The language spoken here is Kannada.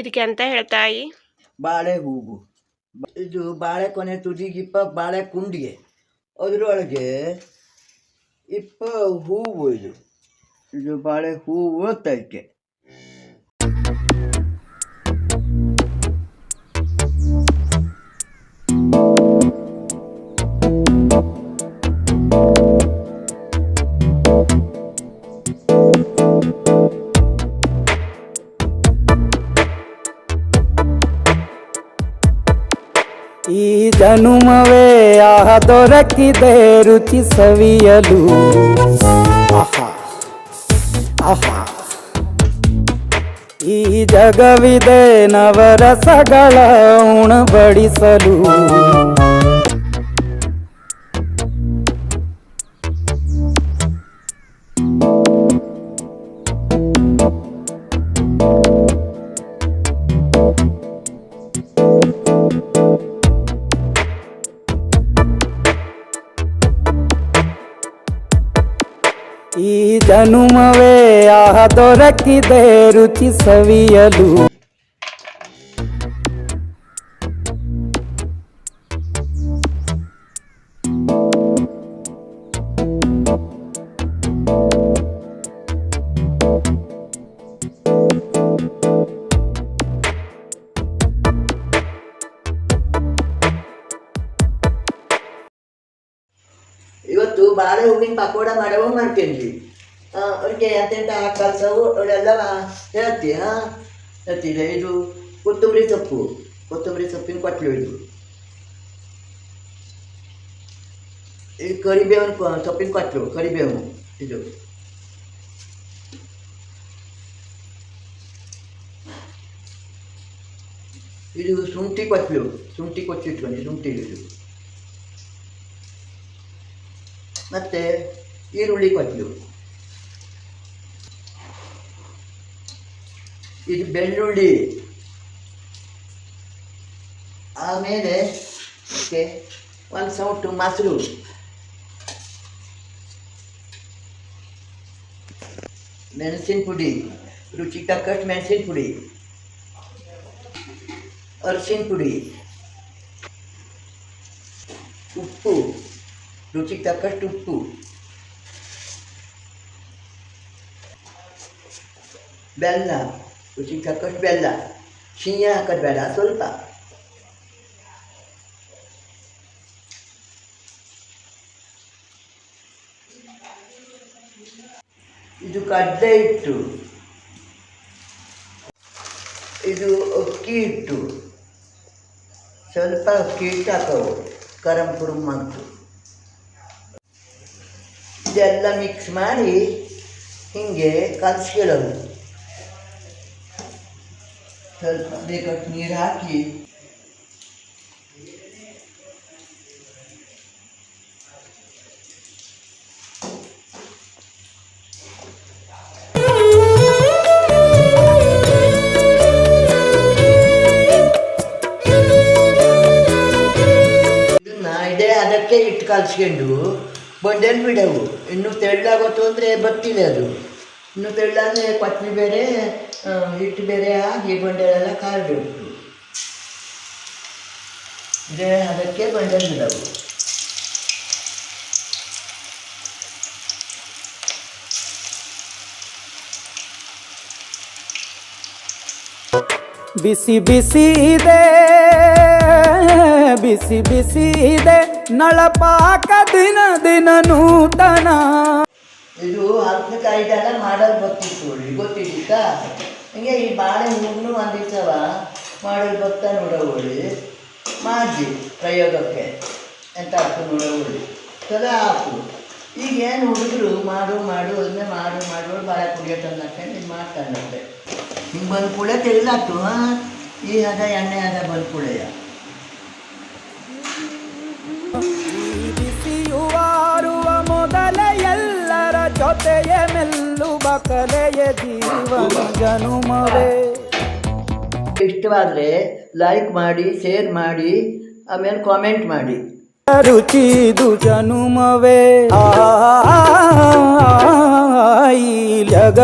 ಇದಕ್ಕೆ ಅಂತ ಹೇಳ್ತಾಯಿ ಬಾಳೆ ಹೂವು. ಇದು ಬಾಳೆ ಕೊನೆ ತುದಿಗಿಪ್ಪ ಬಾಳೆ ಕುಂಡಿಗೆ, ಅದರೊಳಗೆ ಇಪ್ಪ ಹೂವು. ಇದು ಬಾಳೆ ಹೂವು ತೈಕೆ. ಈ ಜನುಮವೇ ದೊರಕಿದೆ ರುಚಿ ಸವಿಯಲು. ಆಹಾ ಆಹಾ, ಈ ಜಗವಿದೆ ನವರಸಗಳ ಉಣಬಡಿಸಲು. ಈ ಜನುಮವೇ ದೊರಕಿದೆ ರುಚಿ ಸವಿಯಲು. ಇವತ್ತು ಬಾಳೆ ಹೂವಿನ ಪಕೋಡ ಮಾಡವು ಮಾಡ್ಕೊಂಡ್ವಿ. ಅವ್ರಿಗೆ ಎಂತೆಂಟ ಕಲ್ಸವು ಅವಳೆಲ್ಲ ಹೇಳ್ತೀಯ. ಇದು ಕೊತ್ತಂಬರಿ ಸೊಪ್ಪಿನ ಕೊಟ್ಲು. ಇದು ಕರಿಬೇವಿನ ಸೊಪ್ಪಿನ ಕೊಟ್ಲು, ಕರಿಬೇವು. ಇದು ಶುಂಠಿ ಕೊಚ್ಚಿಟ್ಕೊಂಡು ಶುಂಠಿ. ಮತ್ತು ಈರುಳ್ಳಿ ಕೊಚ್ಚಲು. ಇದು ಬೆಳ್ಳುಳ್ಳಿ. ಆಮೇಲೆ ಒಂದು ಸೌಟು ಮೊಸರು, ಮೆಣಸಿನ ಪುಡಿ, ರುಚಿಗೆ ತಕ್ಕಷ್ಟು ಮೆಣಸಿನ ಪುಡಿ, ಅರಿಶಿನ ಪುಡಿ, ಉಪ್ಪು, ರುಚಿಗೆ ತಕ್ಕಷ್ಟು ಉಪ್ಪು, ಬೆಲ್ಲ, ರುಚಿಗೆ ತಕ್ಕಷ್ಟು ಬೆಲ್ಲ. ಸಿಹಿ ಹಾಕೋದು ಬೇಡ, ಸ್ವಲ್ಪ. ಇದು ಕಡಲೆ ಹಿಟ್ಟು, ಇದು ಅಕ್ಕಿ ಹಿಟ್ಟು. ಸ್ವಲ್ಪ ಅಕ್ಕಿ ಹಿಟ್ಟು ಹಾಕೋವು, ಕರಂ ಕುರುಮ್ ಅಂತು. ಇದೆಲ್ಲ ಮಿಕ್ಸ್ ಮಾಡಿ ಹೀಗೆ ಕಲಿಸ್ಕೊಳ್ಳೋದು. ಸ್ವಲ್ಪ ಬೇಕಷ್ಟು ನೀರು ಹಾಕಿ ಅದಕ್ಕೆ ಹಿಟ್ಟು ಕಲಿಸ್ಕೊಂಡು ಬಂಡೆಲ್ಲಿ ಬಿಡವು. ಇನ್ನು ತೆಳ್ಳಾಗೋತು ಅಂದರೆ ಬರ್ತಿಲ್ಲ ಅದು. ಇನ್ನು ತೆಳ್ಳಾದರೆ ಕೊತ್ತಂಬರಿ ಬೇರೆ ಹಿಟ್ಟು ಬೇರೆ ಆಗಿ ಬಂಡೆಲೆಲ್ಲ ಕಾರಬೇಕು. ಇದೇ ಅದಕ್ಕೆ ಬಂಡೆಲ್ಲಿ ಬಿಡವು. ಬಿಸಿ ಬಿಸಿ ಇದೆ, ಬಿಸಿ ಬಿಸಿ ಇದೆ ನಳಪಾಕ ದಿನ ದಿನ ನೂತನ. ಇದು ಹಲಸಿನಕಾಯಿದೆಲ್ಲ ಮಾಡೋದು ಗೊತ್ತಿದ್ದಿತ್ತ. ಹಿಂಗೆ ಈ ಬಾಳೆ ಹೂವು ಒಂದು ದಿವಸವ ಮಾಡೋದು ಗೊತ್ತಾ ನೋಡೋಳಿ ಮಾಡಿ ಪ್ರಯೋಗಕ್ಕೆ ಎಂತ ಹಾಕು ನೋಡೋಳಿ ಸದಾ ಹಾಕು. ಈಗೇನು ಹುಡುಗರು ಮಾಡು ಅದನ್ನೇ ಮಾಡು ಬಾಳೆ ಕುಡಿಯೋ ತಂದಾಕೊಂಡು ಇದು ಮಾಡ್ತಾನಂತೆ. ಹಿಂಗೆ ಬಂದು ಕೂಡ ತೆಗೆದಾಕ್ತು. ಈ ಅದ ಎಣ್ಣೆ ಅದ ಬಂದು ಕೂಡೆಯ ಬಿಸಿಯುವಾರುವ ಮೊದಲ ಎಲ್ಲರ ಜೊತೆಯ ಮೆಲ್ಲುವ ಕಲೆಯ ಜೀವನ ಜನುಮವೇ. ಇಷ್ಟವಾದರೆ ಲೈಕ್ ಮಾಡಿ, ಶೇರ್ ಮಾಡಿ, ಆಮೇಲೆ ಕಾಮೆಂಟ್ ಮಾಡಿ. ರುಚಿದು ಜನುಮವೇ. ಈ ಜಗ